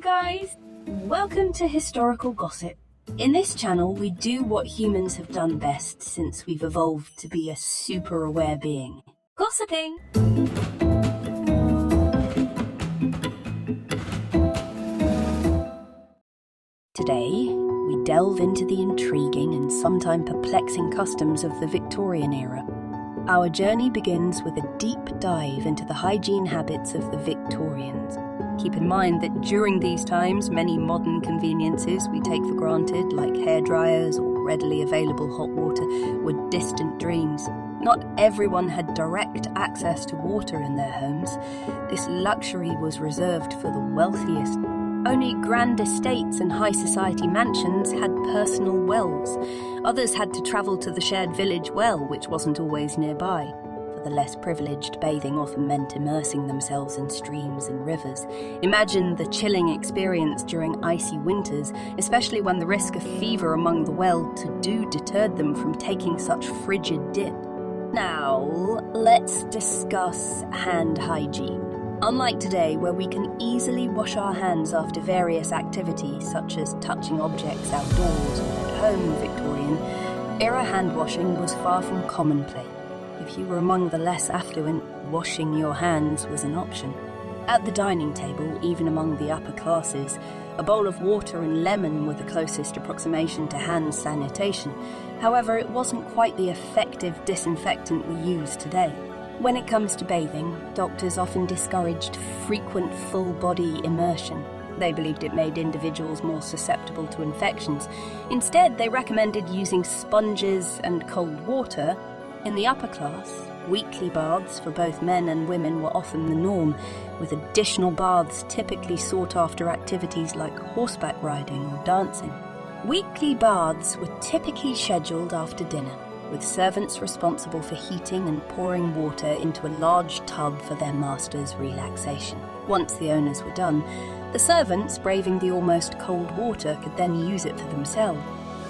guys! Welcome to Historical Gossip. In this channel, we do what humans have done best since we've evolved to be a super aware being. Gossiping! Today, we delve into the intriguing and sometimes perplexing customs of the Victorian era. Our journey begins with a deep dive into the hygiene habits of the Victorians. Keep in mind that during these times, many modern conveniences we take for granted, like hairdryers or readily available hot water, were distant dreams. Not everyone had direct access to water in their homes. This luxury was reserved for the wealthiest. Only grand estates and high society mansions had personal wells. Others had to travel to the shared village well, which wasn't always nearby. For the less privileged, bathing often meant immersing themselves in streams and rivers. Imagine the chilling experience during icy winters, especially when the risk of fever among the well-to-do deterred them from taking such frigid dip. Now, let's discuss hand hygiene. Unlike today, where we can easily wash our hands after various activities such as touching objects outdoors or at home, Victorian era hand washing was far from commonplace. If you were among the less affluent, washing your hands was an option. At the dining table, even among the upper classes, a bowl of water and lemon were the closest approximation to hand sanitation. However, it wasn't quite the effective disinfectant we use today. When it comes to bathing, doctors often discouraged frequent full-body immersion. They believed it made individuals more susceptible to infections. Instead, they recommended using sponges and cold water. In the upper class, weekly baths for both men and women were often the norm, with additional baths typically sought after activities like horseback riding or dancing. Weekly baths were typically scheduled after dinner, with servants responsible for heating and pouring water into a large tub for their master's relaxation. Once the owners were done, the servants, braving the almost cold water, could then use it for themselves.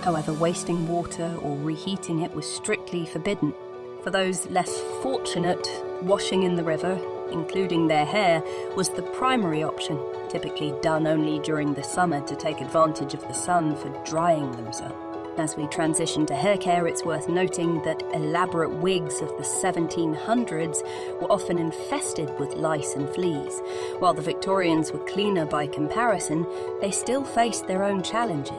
However, wasting water or reheating it was strictly forbidden. For those less fortunate, washing in the river, including their hair, was the primary option, typically done only during the summer to take advantage of the sun for drying themselves. As we transition to haircare, it's worth noting that elaborate wigs of the 1700s were often infested with lice and fleas. While the Victorians were cleaner by comparison, they still faced their own challenges.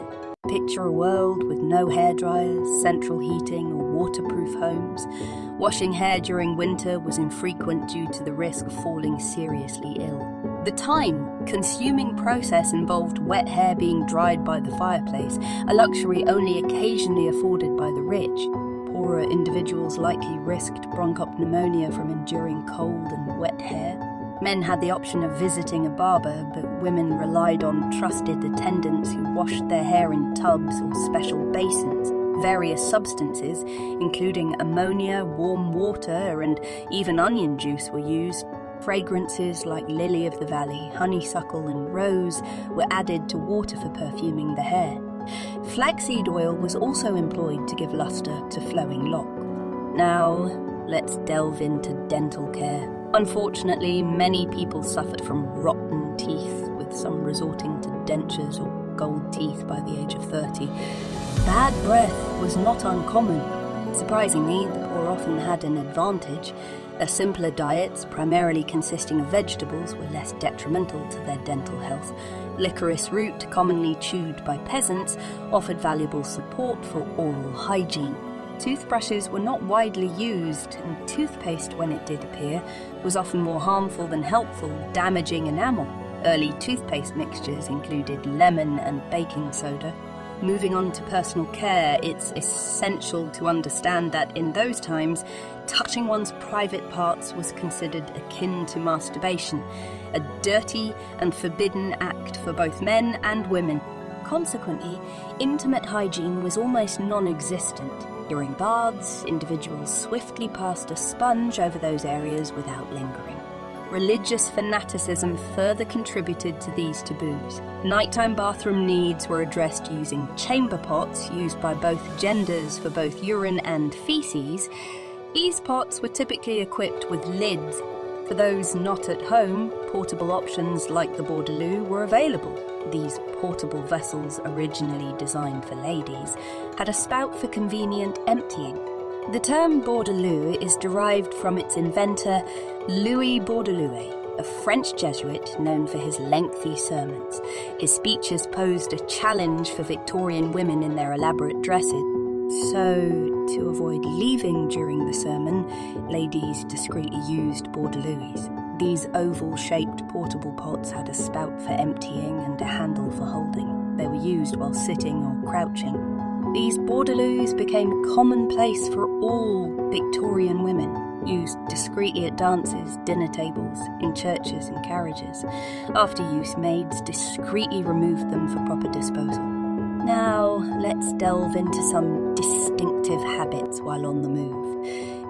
Picture a world with no hairdryers, central heating, or waterproof homes. Washing hair during winter was infrequent due to the risk of falling seriously ill. The time-consuming process involved wet hair being dried by the fireplace, a luxury only occasionally afforded by the rich. Poorer individuals likely risked bronchopneumonia from enduring cold and wet hair. Men had the option of visiting a barber, but women relied on trusted attendants who washed their hair in tubs or special basins. Various substances, including ammonia, warm water, and even onion juice were used. Fragrances like lily of the valley, honeysuckle, and rose were added to water for perfuming the hair. Flaxseed oil was also employed to give luster to flowing lock. Now, let's delve into dental care. Unfortunately, many people suffered from rotten teeth, with some resorting to dentures or gold teeth by the age of 30. Bad breath was not uncommon. Surprisingly, the poor often had an advantage. Their simpler diets, primarily consisting of vegetables, were less detrimental to their dental health. Licorice root, commonly chewed by peasants, offered valuable support for oral hygiene. Toothbrushes were not widely used, and toothpaste, when it did appear, was often more harmful than helpful, damaging enamel. Early toothpaste mixtures included lemon and baking soda. Moving on to personal care, it's essential to understand that in those times, touching one's private parts was considered akin to masturbation, a dirty and forbidden act for both men and women. Consequently, intimate hygiene was almost non-existent. During baths, individuals swiftly passed a sponge over those areas without lingering. Religious fanaticism further contributed to these taboos. Nighttime bathroom needs were addressed using chamber pots used by both genders for both urine and feces. These pots were typically equipped with lids. For those not at home, portable options like the borderloo were available. These portable vessels, originally designed for ladies, had a spout for convenient emptying. The term borderloo is derived from its inventor, Louis Bordeloo, a French Jesuit known for his lengthy sermons. His speeches posed a challenge for Victorian women in their elaborate dresses. So, to avoid leaving during the sermon, ladies discreetly used borderloos. These oval-shaped portable pots had a spout for emptying and a handle for holding. They were used while sitting or crouching. These borderloos became commonplace for all Victorian women, used discreetly at dances, dinner tables, in churches and carriages. After use, maids discreetly removed them for proper disposal. Now, let's delve into some distinctive habits while on the move.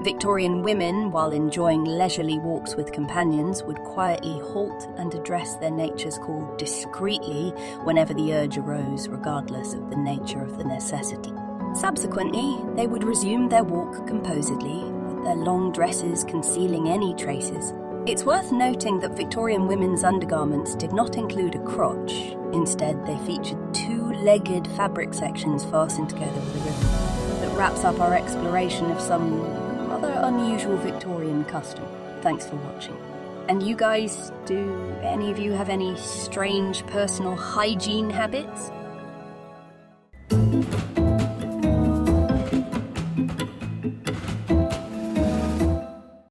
Victorian women, while enjoying leisurely walks with companions, would quietly halt and address their nature's call discreetly whenever the urge arose, regardless of the nature of the necessity. Subsequently, they would resume their walk composedly, with their long dresses concealing any traces. It's worth noting that Victorian women's undergarments did not include a crotch. Instead, they featured two-legged fabric sections fastened together with a ribbon. That wraps up our exploration of some rather unusual Victorian custom. Thanks for watching. And you guys, do any of you have any strange personal hygiene habits?